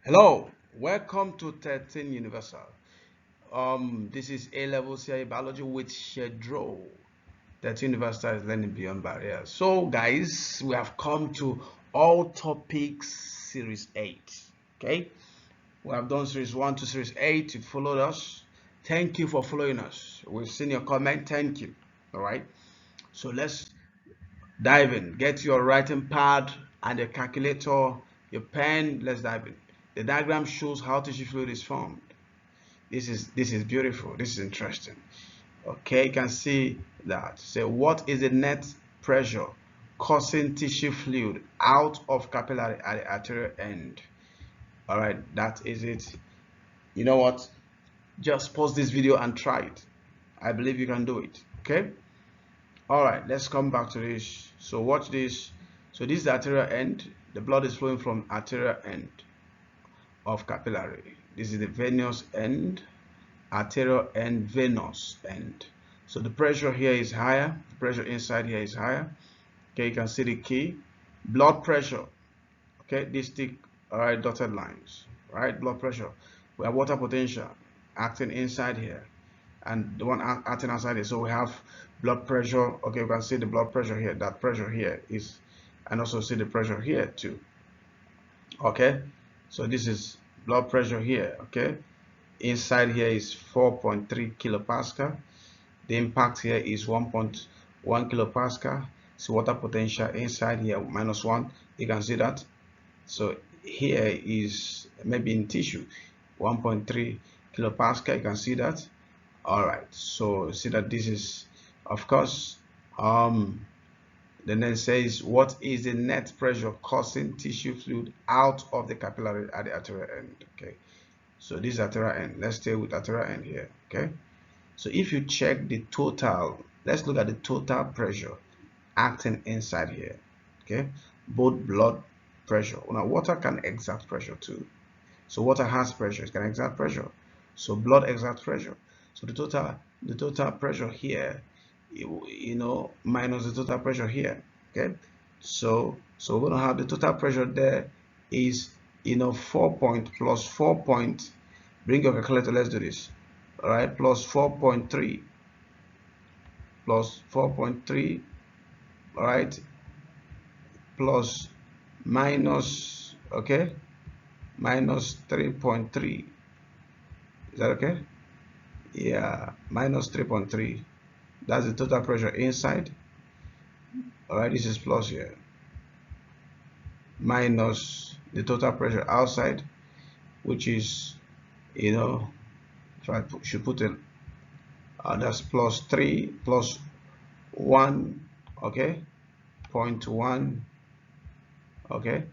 Hello, welcome to 13 Universal. This is A-level CIE biology with Shedro. 13 Universal is learning beyond barriers. So, guys, we have come to all topics series 8. Okay, we have done series 1 to series 8. You followed us. Thank you for following us. We've seen your comment. Thank you. All right, so let's dive in. Get your writing pad and your calculator, your pen. Let's dive in. The diagram shows how tissue fluid is formed. This is beautiful. This is interesting. Okay, you can see that. So what is the net pressure causing tissue fluid out of capillary at the arterial end? All right, that is it. You know what? Just pause this video and try it. I believe you can do it. Okay. All right, let's come back to this. So watch this. So this is the arterial end. The blood is flowing from arterial end of capillary. This is the venous end, arterial end, venous end. So the pressure here is higher. The pressure inside here is higher. Okay, you can see the key. Blood pressure. Okay, these thick, all right, dotted lines. Right, blood pressure. We have water potential acting inside here, and the one acting outside here. So we have blood pressure. Okay, you can see the blood pressure here. That pressure here is, and also see the pressure here too. Okay, so this is blood pressure here. Okay, inside here is 4.3 kilopascal. The impact here is 1.1 kilopascal. So water potential inside here -1. You can see that. So here is maybe in tissue 1.3 kilopascal. You can see that. All right. So see that this is, of course, the then says what is the net pressure causing tissue fluid out of the capillary at the arterial end. Okay. So this is arterial end. Let's stay with arterial end here. Okay. So if you check the total, let's look at the total pressure acting inside here. Okay, both blood pressure. Now water can exert pressure too. So water has pressure, it can exert pressure. So blood exerts pressure. So the total pressure here, minus the total pressure here. Okay, so we're gonna have the total pressure there is 4 point plus 4 point. Bring your calculator. Let's do this. All right, plus 4.3 plus 4.3. All right, plus minus, okay, minus 3.3. Is that okay? Yeah, minus 3.3. That's the total pressure inside. All right, this is plus here, minus the total pressure outside, which is, if I should put it, that's plus 3 plus 1, okay, 0.1, okay,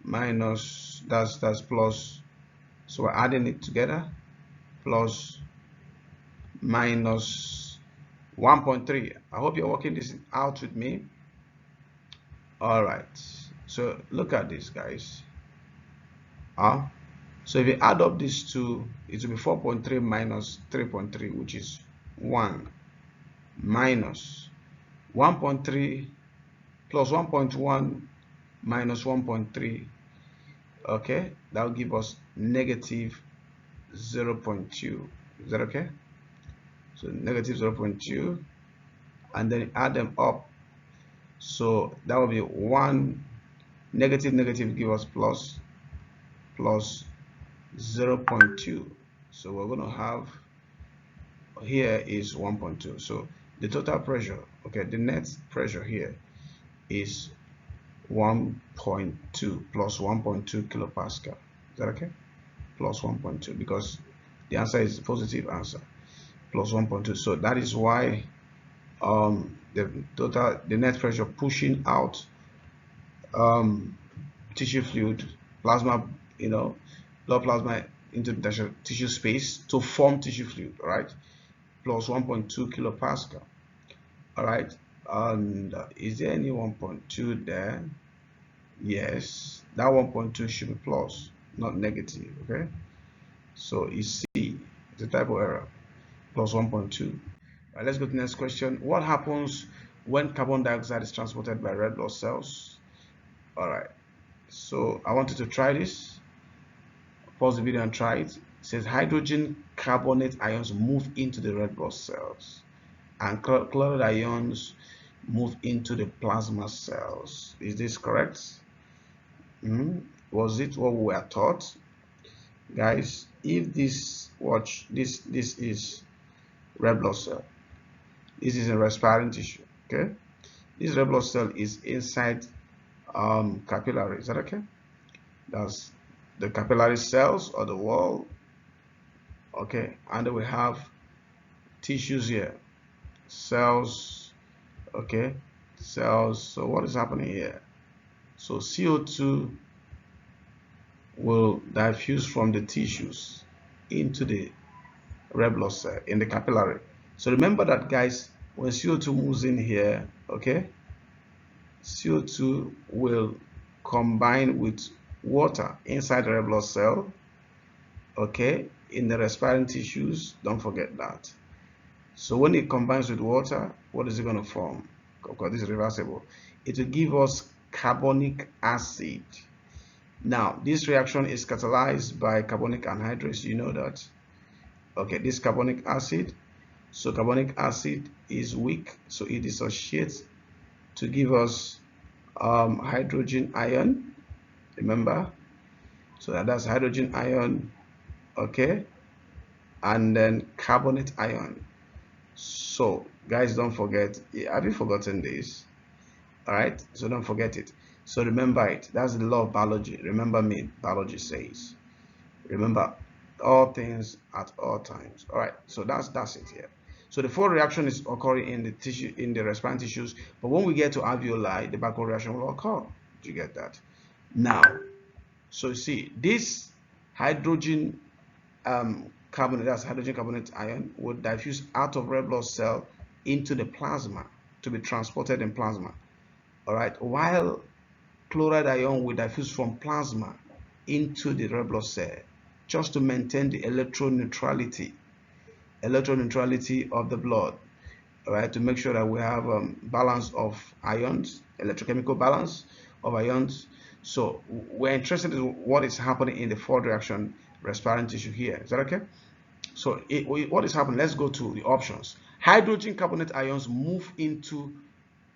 minus, that's plus, so we're adding it together, plus minus 1.3. I hope you're working this out with me. All right, so look at this, guys. So if you add up these two, it will be 4.3 minus 3.3, which is 1, minus 1.3 plus 1.1 minus 1.3. Okay, that will give us negative 0.2. Is that okay? So negative 0.2, and then add them up. So that will be 1, negative give us plus 0.2. So we're going to have here is 1.2. So the total pressure, okay, the net pressure here is 1.2 plus 1.2 kilopascal. Is that okay? Plus 1.2, because the answer is the positive answer, plus 1.2. So that is why the net pressure pushing out tissue fluid, plasma, blood plasma into the tissue space to form tissue fluid, right? Plus 1.2 kilopascal. All right, and is there any 1.2 there? Yes, that 1.2 should be plus, not negative. Okay, so you see the type of error, plus 1.2. Right, let's go to the next question. What happens when carbon dioxide is transported by red blood cells? All right, so I want you to try this. Pause the video and try it. It says hydrogen carbonate ions move into the red blood cells, and chloride ions move into the plasma cells. Is this correct? Was it what we were taught? Guys, if this is red blood cell, this is a respiring tissue, okay? This red blood cell is inside capillary. Is that okay? That's the capillary cells or the wall, okay? And then we have tissues here, cells, okay? Cells. So what is happening here? So CO2 will diffuse from the tissues into the red blood cell in the capillary. So remember that, guys, when CO2 moves in here, okay, CO2 will combine with water inside the red blood cell, okay, in the respiring tissues. Don't forget that. So when it combines with water, what is it going to form? Because this is reversible. It will give us carbonic acid. Now, this reaction is catalyzed by carbonic anhydrase. You know that. Okay, this carbonic acid. So carbonic acid is weak, so it dissociates to give us hydrogen ion. Remember? So that's hydrogen ion, okay, and then carbonate ion. So guys, don't forget. Have you forgotten this? All right, so don't forget it. So remember it. That's the law of biology. Remember me, biology says. Remember all things at all times. All right, so that's it here. So the full reaction is occurring in the tissue, in the respiring tissues, but when we get to alveoli, the backward reaction will occur. Do you get that? Now, so you see, this hydrogen carbonate, that's hydrogen carbonate ion, will diffuse out of red blood cell into the plasma to be transported in plasma. All right, while chloride ion will diffuse from plasma into the red blood cell just to maintain the electroneutrality of the blood. All right, to make sure that we have balance of ions, electrochemical balance of ions. So we're interested in what is happening in the forward reaction respiring tissue here. Is that okay? So what is happening? Let's go to the options. Hydrogen carbonate ions move into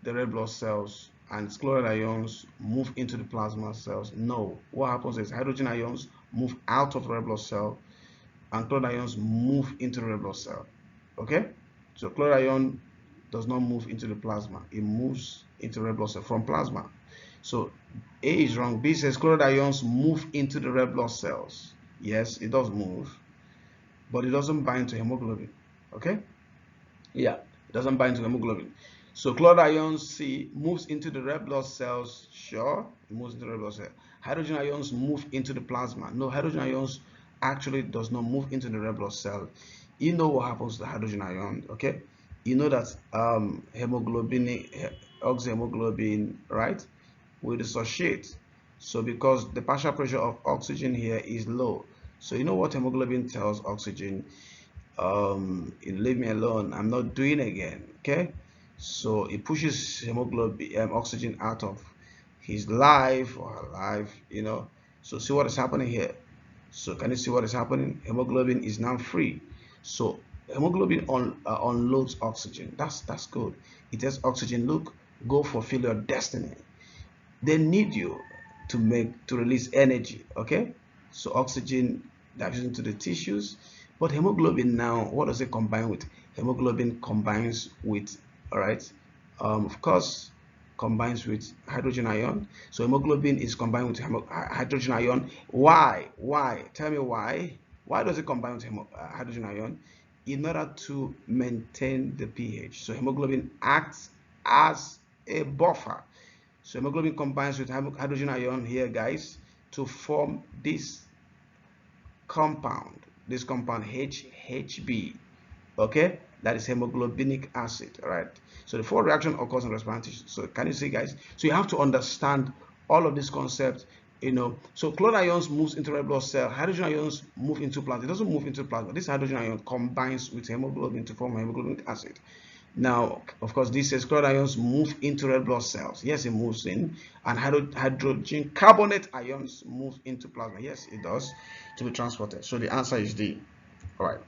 the red blood cells, and chloride ions move into the plasma cells. No, what happens is hydrogen ions move out of the red blood cell, and chloride ions move into the red blood cell. Okay, so chloride ion does not move into the plasma, it moves into the red blood cell from plasma. So A is wrong. B says chloride ions move into the red blood cells. Yes, it does move, but it doesn't bind to hemoglobin. Okay, yeah, it doesn't bind to hemoglobin. So chloride ions C moves into the red blood cells. Sure, it moves into the red blood cell. Hydrogen ions move into the plasma. No, hydrogen ions actually does not move into the red blood cell. You know what happens to the hydrogen ion, okay? You know that hemoglobin, oxyhemoglobin, right, will dissociate. So because the partial pressure of oxygen here is low, so you know what hemoglobin tells oxygen? Leave me alone, I'm not doing again. Okay, so it pushes hemoglobin, oxygen out of his life or her life, you know. So see what is happening here. So can you see what is happening? Hemoglobin is now free. So hemoglobin unloads oxygen. That's good. It tells oxygen, look, go fulfill your destiny. They need you to release energy. Okay, so oxygen diffuses into the tissues, but hemoglobin now, what does it combine with? Hemoglobin combines with, all right, of course, combines with hydrogen ion. So hemoglobin is combined with hydrogen ion. Why? Tell me why. Why does it combine with hydrogen ion? In order to maintain the pH. So hemoglobin acts as a buffer. So hemoglobin combines with hydrogen ion here, guys, to form this compound HB, okay, that is hemoglobinic acid. All right, so the forward reaction occurs in respiring tissue. So can you see, guys? So you have to understand all of these concepts, you know. So chloride ions moves into red blood cell, hydrogen ions move into plasma. It doesn't move into plasma. This hydrogen ion combines with hemoglobin to form hemoglobinic acid. Now, of course, this says chloride ions move into red blood cells. Yes, it moves in. And hydrogen carbonate ions move into plasma. Yes, it does, to be transported. So the answer is D. All right.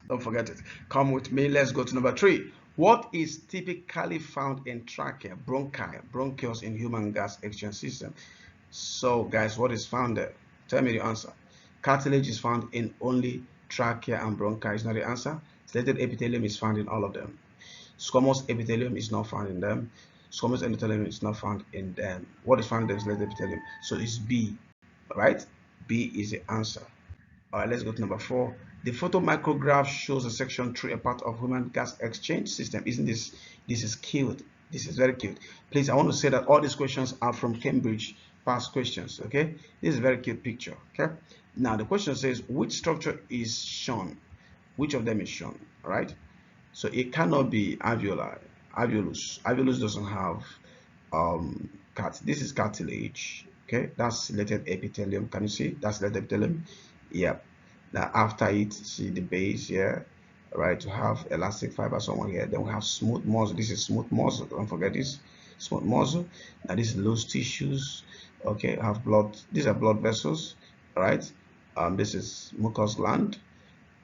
Don't forget it. Come with me. Let's go to number 3. What is typically found in trachea, bronchi, bronchioles in human gas exchange system? So, guys, what is found there? Tell me the answer. Cartilage is found in only trachea and bronchi. Is not the answer. Slated epithelium is found in all of them. Squamous epithelium is not found in them. Squamous endothelium is not found in them. What is found in the slated epithelium? So it's B. All right. B is the answer. All right, let's go to number 4. The photomicrograph shows a section through a part of human gas exchange system. Isn't this is cute? This is very cute. Please, I want to say that all these questions are from Cambridge past questions. Okay, this is a very cute picture. Okay, now the question says which structure is shown? Which of them is shown? All right, so it cannot be alveoli. Alveolus doesn't have this is cartilage. Okay, that's slated epithelium. Can you see that's slated epithelium? Yep. Now after it, see the base here, right? To have elastic fiber somewhere here. Then we have smooth muscle. This is smooth muscle. Don't forget this smooth muscle. Now this is loose tissues. Okay, have blood. These are blood vessels. All right. This is mucous gland,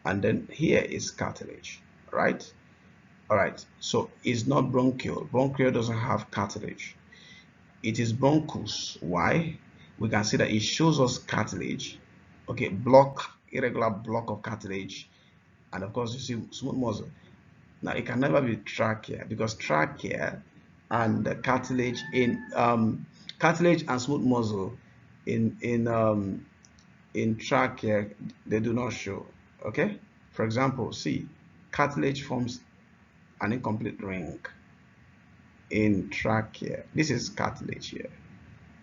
and then here is cartilage. Right. All right. So it's not bronchial. Bronchial doesn't have cartilage. It is bronchus. Why? We can see that it shows us cartilage. Okay, irregular block of cartilage, and of course you see smooth muscle. Now it can never be trachea because trachea and the cartilage cartilage and smooth muscle in trachea, they do not show. Okay, for example, see, cartilage forms an incomplete ring in trachea. This is cartilage here.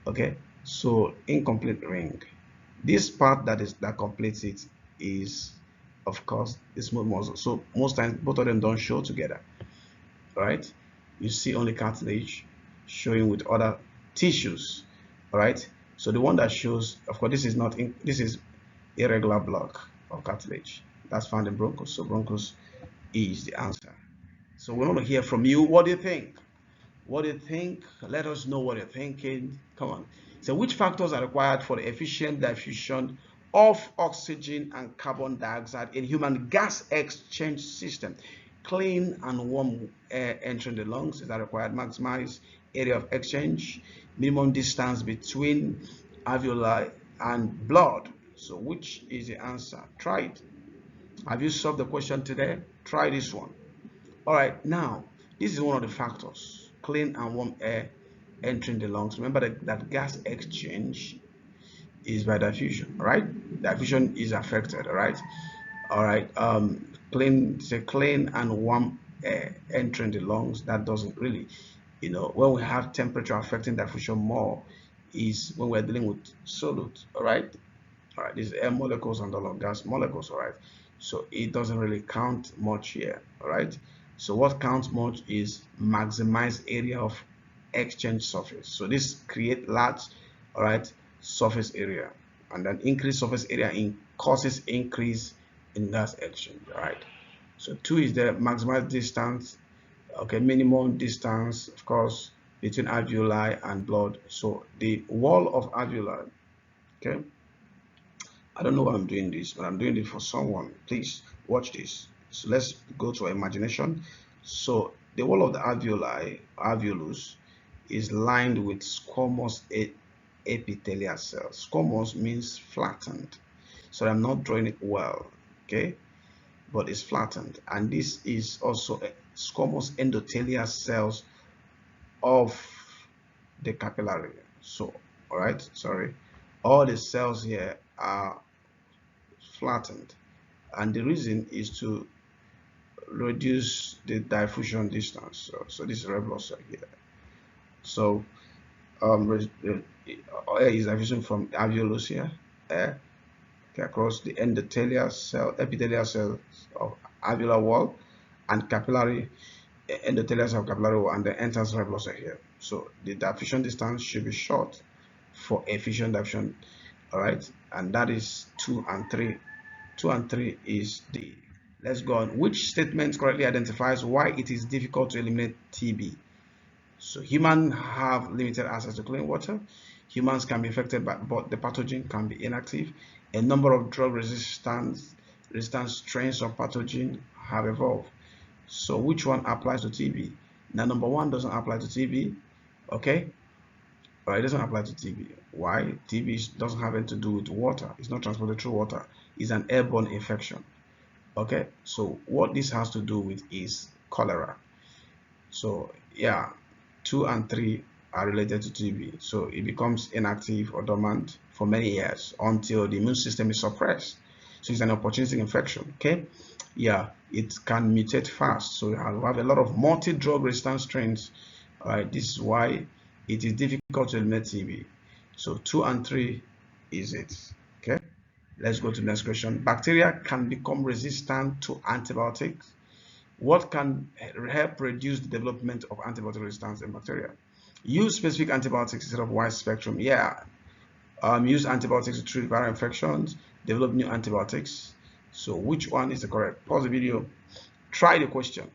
Okay, so incomplete ring. This part that completes it is, of course, the smooth muscle. So most times both of them don't show together. All right, you see only cartilage showing with other tissues. All right, so the one that shows, of course, this is irregular block of cartilage that's found in bronchus. So bronchus is the answer. So we want to hear from you. What do you think? What do you think? Let us know what you're thinking. Come on. So which factors are required for the efficient diffusion of oxygen and carbon dioxide in human gas exchange system? Clean and warm air entering the lungs is that required. Maximize area of exchange. Minimum distance between alveoli and blood. So which is the answer? Try it. Have you solved the question today? Try this one. All right, now this is one of the factors: clean and warm air entering the lungs. Remember that gas exchange is by diffusion, right? Diffusion is affected, right? All right, clean and warm air entering the lungs. That doesn't really, when we have temperature affecting diffusion more, is when we're dealing with solute, all right? All right, these air molecules and all of gas molecules, all right? So it doesn't really count much here, all right? So what counts much is maximize area of exchange surface. So this create large, all right, surface area, and then increase surface area causes increase in gas exchange, all right? So 2 is the maximize distance, okay, minimum distance, of course, between alveoli and blood. So the wall of alveoli, okay, I don't know why I'm doing this, but I'm doing it for someone. Please watch this. So let's go to our imagination. So the wall of the alveolus, is lined with squamous epithelial cells. Squamous means flattened. So I'm not drawing it well, okay? But it's flattened. And this is also a squamous endothelial cells of the capillary. So, all right, sorry. All the cells here are flattened, and the reason is to reduce the diffusion distance. So this is red blood cell here. So air is diffusion from alveolus here, air across the epithelial cells of alveolar wall, and capillary endothelial cell of capillary wall, and then enters red blood cell here. So the diffusion distance should be short for efficient diffusion. All right, and that is 2 and 3. 2 and 3 is D. Let's go on. Which statement correctly identifies why it is difficult to eliminate TB? So humans have limited access to clean water. Humans can be affected by, but the pathogen can be inactive. A number of drug resistant strains of pathogen have evolved. So which one applies to TB? Now, number one doesn't apply to TB. Okay, it doesn't apply to TB. Why? TB doesn't have anything to do with water. It's not transported through water. It's an airborne infection. Okay, so what this has to do with is cholera. So yeah, 2 and 3 are related to TB. So it becomes inactive or dormant for many years until the immune system is suppressed. So it's an opportunistic infection. Okay, yeah, it can mutate fast. So you have a lot of multi-drug resistant strains. All right, this is why it is difficult to eliminate TB. So 2 and 3 is it. Okay, let's go to the next question. Bacteria can become resistant to antibiotics. What can help reduce the development of antibiotic resistance in bacteria? Use specific antibiotics instead of wide spectrum. Yeah, use antibiotics to treat viral infections. Develop new antibiotics. So which one is the correct? Pause the video. Try the question.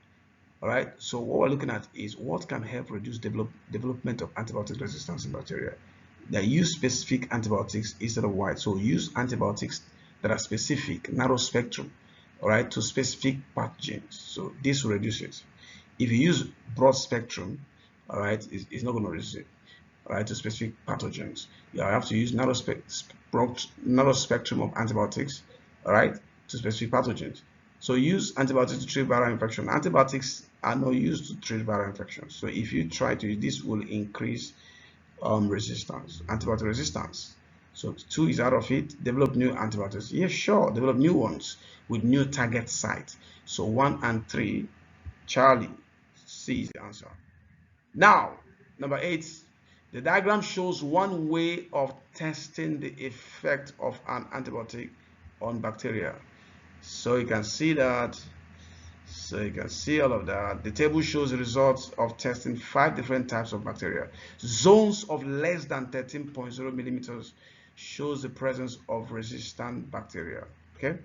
All right. So what we're looking at is what can help reduce development of antibiotic resistance in bacteria. They use specific antibiotics instead of wide. So use antibiotics that are specific, narrow spectrum, all right, to specific pathogens. So this will reduce it. If you use broad spectrum, all right, it's not going to reduce it, all right, to specific pathogens. You have to use narrow spectrum of antibiotics, all right, to specific pathogens. So use antibiotics to treat viral infection. Antibiotics are not used to treat viral infections. So if you try to use this, will increase resistance, antibiotic resistance. So 2 is out of it. Develop new antibiotics. Yes, sure. Develop new ones with new target sites. So 1 and 3, Charlie. C is the answer. Now, number 8. The diagram shows one way of testing the effect of an antibiotic on bacteria. So you can see that. So you can see all of that. The table shows the results of testing 5 different types of bacteria. Zones of less than 13.0 millimeters shows the presence of resistant bacteria. Okay.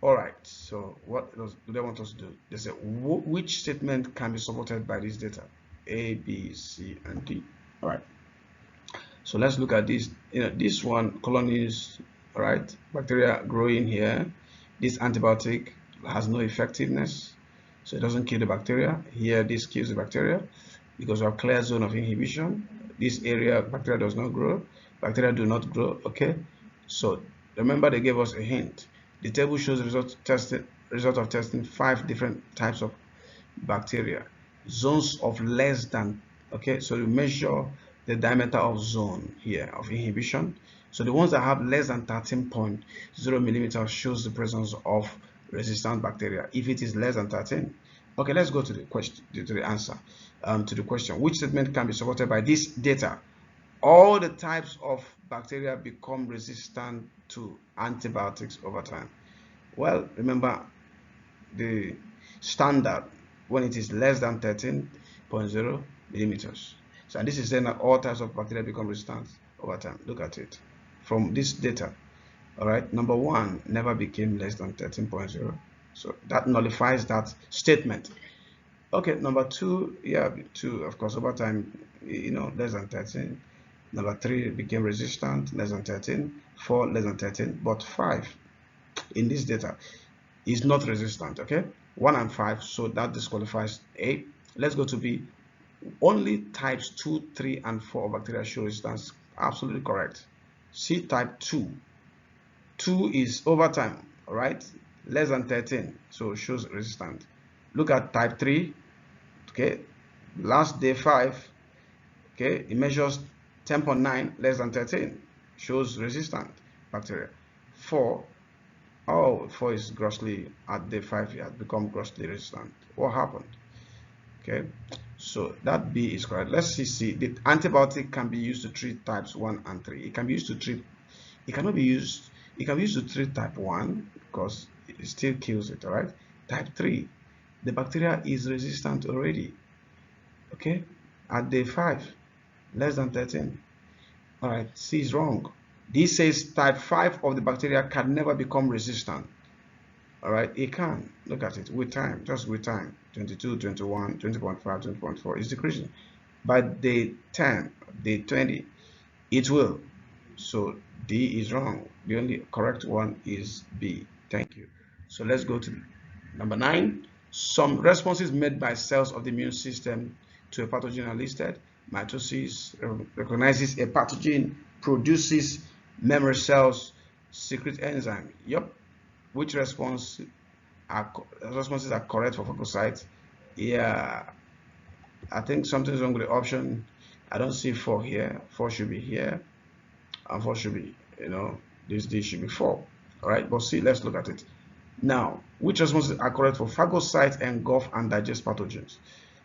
All right. So what do they want us to do? They say which statement can be supported by this data? A, B, C, and D. All right. So let's look at this. This one, colonies. All right. Bacteria growing here. This antibiotic has no effectiveness, so it doesn't kill the bacteria. Here this kills the bacteria because we have clear zone of inhibition. This area bacteria does not grow, bacteria do not grow. Okay, so remember they gave us a hint. The table shows the result of testing 5 different types of bacteria, zones of less than. Okay, so you measure the diameter of zone here of inhibition. So the ones that have less than 13.0 millimeters shows the presence of resistant bacteria. If it is less than 13, okay, let's go to the question, to the answer, to the question. Which statement can be supported by this data? All the types of bacteria become resistant to antibiotics over time. Well, remember the standard when it is less than 13.0 millimeters. So this is saying that all types of bacteria become resistant over time. Look at it from this data. All right, number 1 never became less than 13.0, so that nullifies that statement. Okay, number 2, yeah, 2 of course over time, less than 13. Number 3 became resistant, less than 13. 4 less than 13, but 5 in this data is not resistant. Okay, 1 and 5, so that disqualifies A. Let's go to B. Only types 2, 3, and 4 of bacteria show resistance. Absolutely correct. C, type 2. 2 is over time, all right, less than 13, so shows resistant. Look at type 3. Okay, last day 5. Okay, it measures 10.9, less than 13, shows resistant bacteria. 4, oh, 4 is grossly, at day 5 it has become grossly resistant. What happened? Okay, so that B is correct. Let's see C. The antibiotic can be used to treat types 1 and 3. It can be used to treat, it cannot be used, it can be used to treat type 1 because it still kills it. All right, type 3, the bacteria is resistant already. Okay, at day 5, less than 13. All right, C is wrong. This says type 5 of the bacteria can never become resistant. All right, it can. Look at it with time, just with time. 22, 21, 20.5, 20.4 is decreasing. By day 10, day 20, it will. So D is wrong. The only correct one is B. Thank you. So let's go to number 9. Some responses made by cells of the immune system to a pathogen are listed. Mitosis recognizes a pathogen, produces memory cells, secrete enzyme. Yep. Which responses are correct for phagocytes? Yeah, I think something's wrong with the option. I don't see 4 here. 4 should be here, and 4 should be, this D should be 4. All right, but see, let's look at it. Now, which responses are correct for phagocytes engulf and digest pathogens?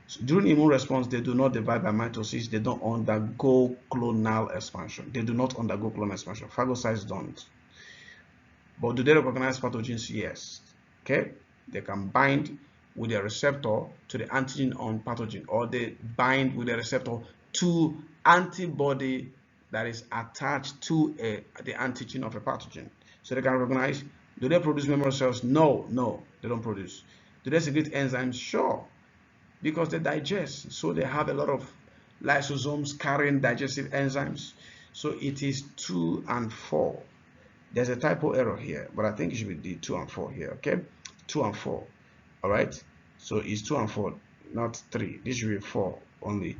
So during immune response, they do not divide by mitosis. They don't undergo clonal expansion. They do not undergo clonal expansion. Phagocytes don't. But do they recognize pathogens? Yes. Okay, they can bind with a receptor to the antigen on pathogen, or they bind with a receptor to antibody that is attached to the antigen of a pathogen. So they can recognize. Do they produce memory cells? No, no, they don't produce. Do they secrete enzymes? Sure, because they digest. So they have a lot of lysosomes carrying digestive enzymes. So it is 2 and 4. There's a typo error here, but I think it should be the 2 and 4 here. Okay, 2 and 4. All right, so it's 2 and 4, not 3. This should be 4 only.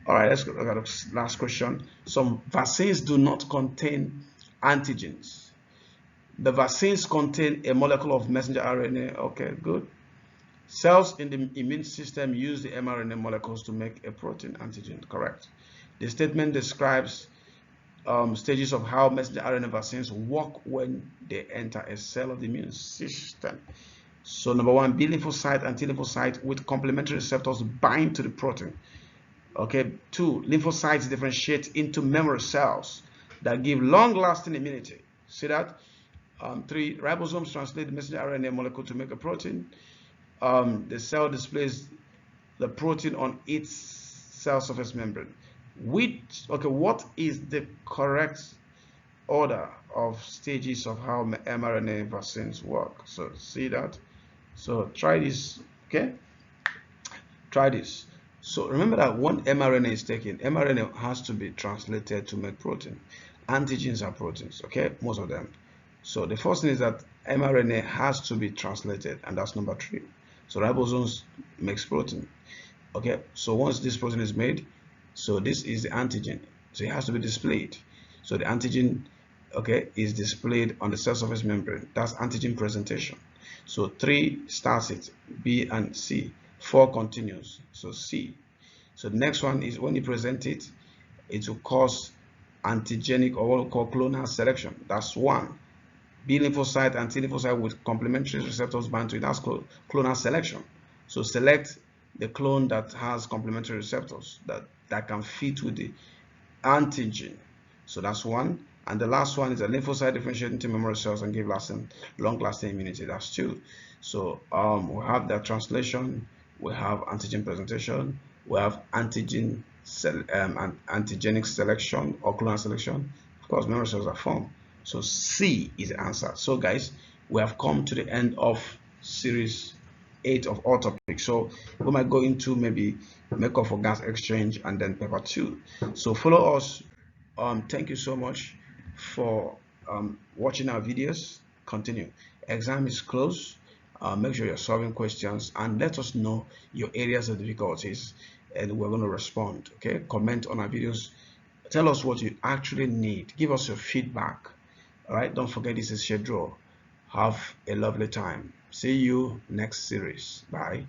All right, let's look at the last question. Some vaccines do not contain antigens. The vaccines contain a molecule of messenger RNA. Okay, good. Cells in the immune system use the mRNA molecules to make a protein antigen. Correct. The statement describes stages of how messenger RNA vaccines work when they enter a cell of the immune system. So number 1, B lymphocyte and T lymphocyte with complementary receptors bind to the protein. Okay. 2, lymphocytes differentiate into memory cells that give long-lasting immunity. See that? 3, ribosomes translate the messenger RNA molecule to make a protein. The cell displays the protein on its cell surface membrane. What is the correct order of stages of how mRNA vaccines work? So see that. So try this. Okay, try this. So remember that when mRNA is taken, mRNA has to be translated to make protein. Antigens are proteins. Okay, most of them. So the first thing is that mRNA has to be translated, and that's number 3. So ribosomes makes protein. Okay, so once this protein is made, so this is the antigen, so it has to be displayed. So the antigen, okay, is displayed on the cell surface membrane. That's antigen presentation. So 3 starts it, B and C. 4 continues, so C. So the next one is when you present it, it will cause antigenic, or what we call clonal selection. That's 1. B lymphocyte and T lymphocyte with complementary receptors bind to it. That's clonal selection. So select the clone that has complementary receptors that can fit with the antigen. So that's 1. And the last one is a lymphocyte differentiating into memory cells and give long-lasting immunity. That's 2. So we have that translation, we have antigen presentation, we have antigenic selection or clonal selection. Of course, memory cells are formed. So C is the answer. So guys, we have come to the end of series 8 of all topics. So we might go into maybe makeup for gas exchange and then paper 2. So follow us. Thank you so much for watching our videos. Continue. Exam is close. Make sure you're solving questions and let us know your areas of difficulties, and we're going to respond. Okay, comment on our videos. Tell us what you actually need. Give us your feedback. All right, don't forget this is schedule. Have a lovely time. See you next series. Bye.